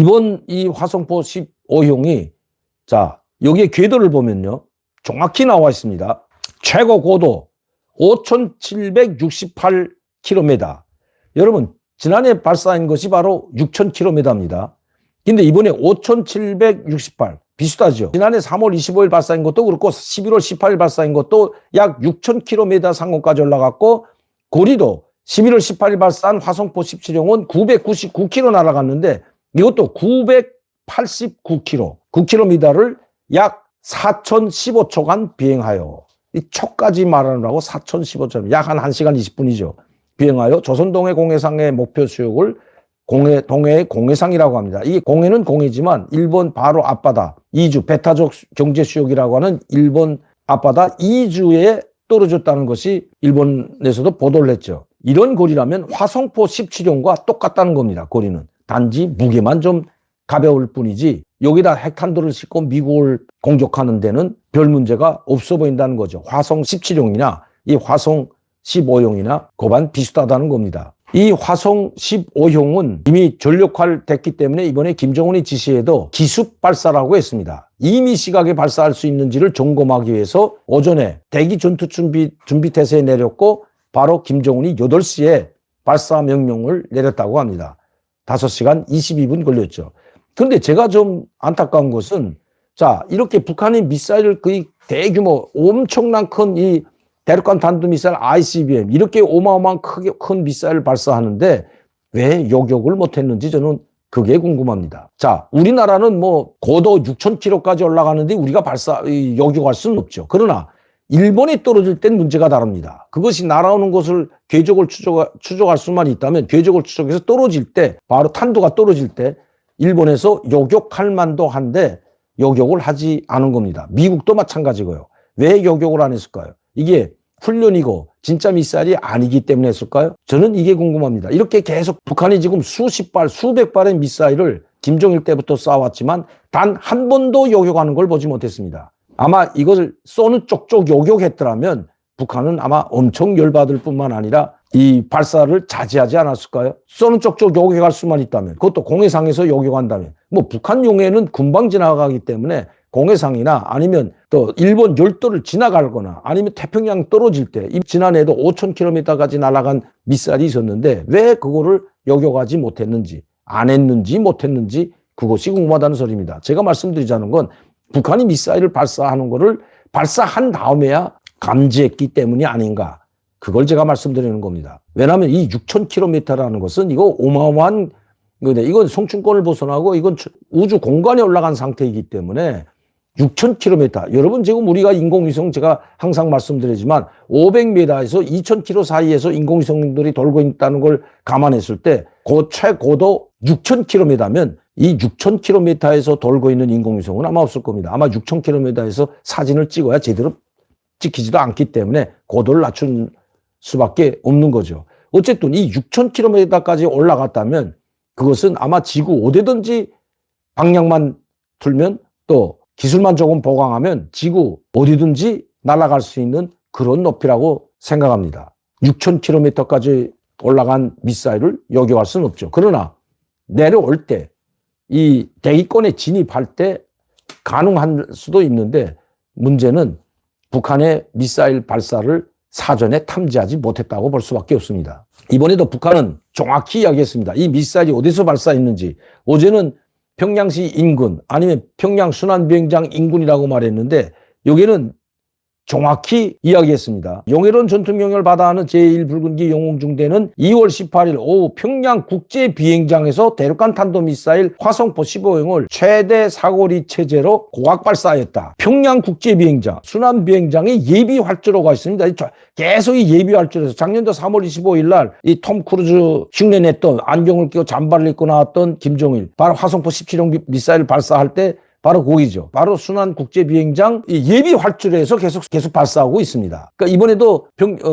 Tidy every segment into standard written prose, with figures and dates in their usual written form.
이번 이 화성포 15형이 자, 여기에 궤도를 보면요. 정확히 나와 있습니다. 최고 고도 5,768km. 여러분, 지난해 발사한 것이 바로 6,000km입니다. 근데 이번에 5,768. 비슷하죠. 지난해 3월 25일 발사한 것도 그렇고 11월 18일 발사한 것도 약 6,000km 상공까지 올라갔고, 고리도 11월 18일 발사한 화성포 17형은 999km 날아갔는데 이것도 989km, 9km를 약 4,015초간 비행하여, 이 초까지 말하느라고 4,015초, 약 한 1시간 20분이죠. 비행하여 조선동해 공해상의 목표 수역을 동해의 공해상이라고 합니다. 이게 공해는 공해지만 일본 바로 앞바다 이주, 배타적 경제 수역이라고 하는 일본 앞바다 이주에 떨어졌다는 것이 일본에서도 보도를 했죠. 이런 거리라면 화성포 17형과 똑같다는 겁니다. 거리는. 단지 무게만 좀 가벼울 뿐이지 여기다 핵탄두를 싣고 미국을 공격하는 데는 별 문제가 없어 보인다는 거죠. 화성 17형이나 이 화성 15형이나 거반 비슷하다는 겁니다. 이 화성 15형은 이미 전력화 됐기 때문에 이번에 김정은이 지시에도 기습 발사라고 했습니다. 이미 시각에 발사할 수 있는지를 점검하기 위해서 오전에 대기 전투 준비태세에 내렸고 바로 김정은이 8시에 발사 명령을 내렸다고 합니다. 5시간 22분 걸렸죠. 그런데 제가 좀 안타까운 것은 자, 이렇게 북한이 미사일을 거의 대규모 엄청난 큰 이 대륙간 탄도미사일 ICBM 이렇게 어마어마한 큰 미사일을 발사하는데 왜 요격을 못했는지 저는 그게 궁금합니다. 자, 우리나라는 뭐 고도 6,000km까지 올라가는데 우리가 요격할 수는 없죠. 그러나 일본이 떨어질 땐 문제가 다릅니다. 그것이 날아오는 것을 궤적을 추적할 수만 있다면 궤적을 추적해서 떨어질 때 바로 탄도가 떨어질 때 일본에서 요격할 만도 한데 요격을 하지 않은 겁니다. 미국도 마찬가지고요. 왜 요격을 안 했을까요? 이게 훈련이고 진짜 미사일이 아니기 때문에 했을까요? 저는 이게 궁금합니다. 이렇게 계속 북한이 지금 수십 발, 수백 발의 미사일을 김정일 때부터 쏴왔지만 단 한 번도 요격하는 걸 보지 못했습니다. 아마 이것을 쏘는 쪽쪽 요격했더라면 북한은 아마 엄청 열받을 뿐만 아니라 이 발사를 자제하지 않았을까요? 쏘는 쪽쪽 요격할 수만 있다면, 그것도 공해상에서 요격한다면, 뭐 북한 용해는 금방 지나가기 때문에 공해상이나 아니면 또 일본 열도를 지나가거나 아니면 태평양 떨어질 때, 지난해에도 5,000km까지 날아간 미사일이 있었는데 왜 그거를 요격하지 못했는지, 안 했는지 못했는지 그것이 궁금하다는 소리입니다. 제가 말씀드리자는 건 북한이 미사일을 발사하는 거를 발사한 다음에야 감지했기 때문이 아닌가. 그걸 제가 말씀드리는 겁니다. 왜냐하면 이 6,000km라는 것은 이거 어마어마한 거네. 이건 성층권을 벗어나고 이건 우주 공간에 올라간 상태이기 때문에 6,000km. 여러분 지금 우리가 인공위성 제가 항상 말씀드리지만 500m에서 2,000km 사이에서 인공위성들이 돌고 있다는 걸 감안했을 때 그 최고도 6,000km면 이 6,000km에서 돌고 있는 인공위성은 아마 없을 겁니다. 아마 6,000km에서 사진을 찍어야 제대로 찍히지도 않기 때문에 고도를 낮춘 수밖에 없는 거죠. 어쨌든 이 6,000km까지 올라갔다면 그것은 아마 지구 어디든지 방향만 틀면 또 기술만 조금 보강하면 지구 어디든지 날아갈 수 있는 그런 높이라고 생각합니다. 6,000km까지 올라간 미사일을 요격할 수는 없죠. 그러나 내려올 때 이 대기권에 진입할 때 가능할 수도 있는데 문제는 북한의 미사일 발사를 사전에 탐지하지 못했다고 볼 수밖에 없습니다. 이번에도 북한은 정확히 이야기했습니다. 이 미사일이 어디서 발사했는지. 어제는 평양시 인근 아니면 평양 순환비행장 인근이라고 말했는데 여기는 정확히 이야기했습니다. 용해론 전투명령을 받아 하는 제1붉은기 영웅중대는 2월 18일 오후 평양국제비행장에서 대륙간 탄도미사일 화성포 15형을 최대 사거리 체제로 고각 발사하였다. 평양국제비행장, 순환비행장의 예비활주로가 있습니다. 계속 이 예비활주로에서 작년도 3월 25일 날 이 톰 크루즈 흉내냈던 안경을 끼고 잠바를 입고 나왔던 김정일, 바로 화성포 17형 미사일 발사할 때 바로 거기죠. 바로 순환국제비행장 예비활주로에서 계속 발사하고 있습니다. 그러니까 이번에도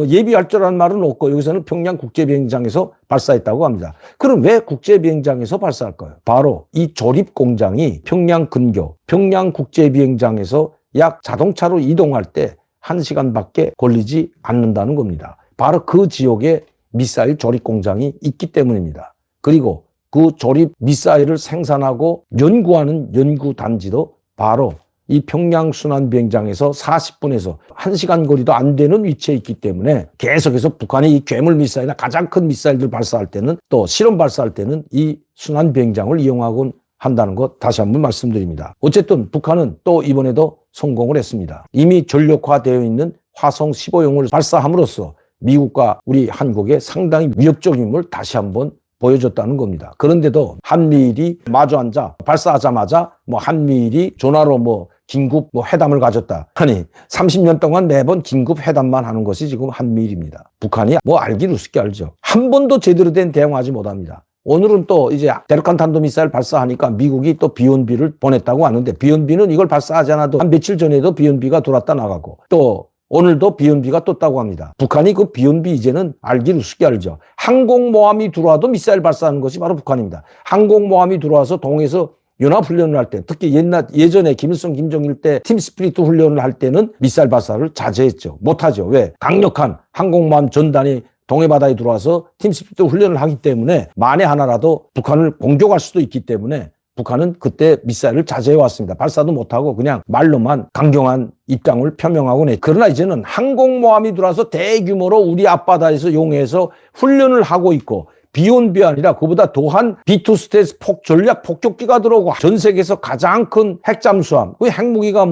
예비활주로라는 말은 없고 여기서는 평양국제비행장에서 발사했다고 합니다. 그럼 왜 국제비행장에서 발사할까요? 바로 이 조립공장이 평양 근교, 평양국제비행장에서 약 자동차로 이동할 때 1시간밖에 걸리지 않는다는 겁니다. 바로 그 지역에 미사일 조립공장이 있기 때문입니다. 그리고 그 조립 미사일을 생산하고 연구하는 연구단지도 바로 이 평양 순환비행장에서 40분에서 1시간 거리도 안 되는 위치에 있기 때문에 계속해서 북한이 이 괴물 미사일이나 가장 큰 미사일들 발사할 때는 또 실험 발사할 때는 이 순환비행장을 이용하곤 한다는 것 다시 한번 말씀드립니다. 어쨌든 북한은 또 이번에도 성공을 했습니다. 이미 전력화되어 있는 화성 15형을 발사함으로써 미국과 우리 한국에 상당히 위협적임을 다시 한번 보여줬다는 겁니다. 그런데도 한미일이 마주 앉아 발사하자마자 한미일이 전화로 긴급 회담을 가졌다. 아니 30년 동안 매번 긴급 회담만 하는 것이 지금 한미일입니다. 북한이 알긴 우습게 알죠. 한 번도 제대로 된 대응하지 못합니다. 오늘은 또 이제 대륙간 탄도미사일 발사하니까 미국이 또 비온비를 보냈다고 하는데 비온비는 이걸 발사하지 않아도 한 며칠 전에도 비온비가 들어왔다 나가고 또 오늘도 비온비가 떴다고 합니다. 북한이 그 비온비 이제는 알긴 우습게 알죠. 항공모함이 들어와도 미사일 발사하는 것이 바로 북한입니다. 항공모함이 들어와서 동해에서 연합훈련을 할 때 특히 예전에 김일성, 김정일 때 팀스피리트 훈련을 할 때는 미사일 발사를 자제했죠. 못하죠. 왜? 강력한 항공모함 전단이 동해바다에 들어와서 팀스피리트 훈련을 하기 때문에 만에 하나라도 북한을 공격할 수도 있기 때문에 북한은 그때 미사일을 자제해왔습니다. 발사도 못하고 그냥 말로만 강경한 입장을 표명하고 그러나 이제는 항공모함이 들어와서 대규모로 우리 앞바다에서 용해에서 훈련을 하고 있고 비온비 아니라 그보다 더한 B2 스텔스 전략 폭격기가 들어오고 전 세계에서 가장 큰 핵잠수함, 그 핵무기가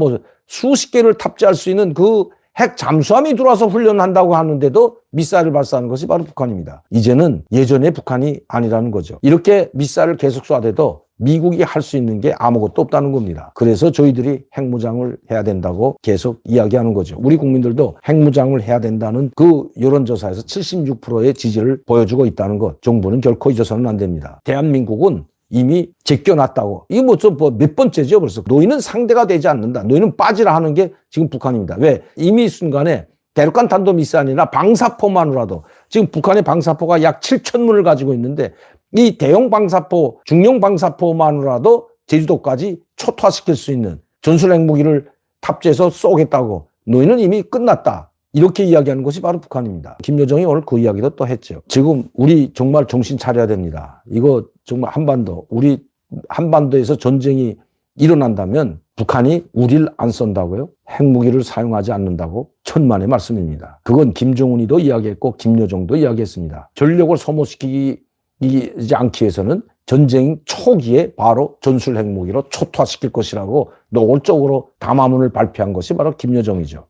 수십 개를 탑재할 수 있는 그 핵 잠수함이 들어와서 훈련한다고 하는데도 미사일을 발사하는 것이 바로 북한입니다. 이제는 예전의 북한이 아니라는 거죠. 이렇게 미사일을 계속 쏴대도 미국이 할 수 있는 게 아무것도 없다는 겁니다. 그래서 저희들이 핵무장을 해야 된다고 계속 이야기하는 거죠. 우리 국민들도 핵무장을 해야 된다는 그 여론조사에서 76%의 지지를 보여주고 있다는 것. 정부는 결코 잊어서는 안 됩니다. 대한민국은 이미 제껴놨다고. 이게 몇 번째죠 벌써. 너희는 상대가 되지 않는다. 너희는 빠지라 하는 게 지금 북한입니다. 왜? 이미 순간에 대륙간 탄도미사일이나 방사포만으로라도 지금 북한의 방사포가 약 7,000문을 가지고 있는데 이 대형 방사포, 중형 방사포만으로라도 제주도까지 초토화시킬 수 있는 전술 핵무기를 탑재해서 쏘겠다고. 너희는 이미 끝났다. 이렇게 이야기하는 것이 바로 북한입니다. 김여정이 오늘 그 이야기도 또 했죠. 지금 우리 정말 정신 차려야 됩니다. 이거 정말 우리 한반도에서 전쟁이 일어난다면 북한이 우리를 안 쏜다고요? 핵무기를 사용하지 않는다고? 천만의 말씀입니다. 그건 김정은이도 이야기했고 김여정도 이야기했습니다. 전력을 소모시키지 않기 위해서는 전쟁 초기에 바로 전술 핵무기로 초토화시킬 것이라고 노골적으로 담화문을 발표한 것이 바로 김여정이죠.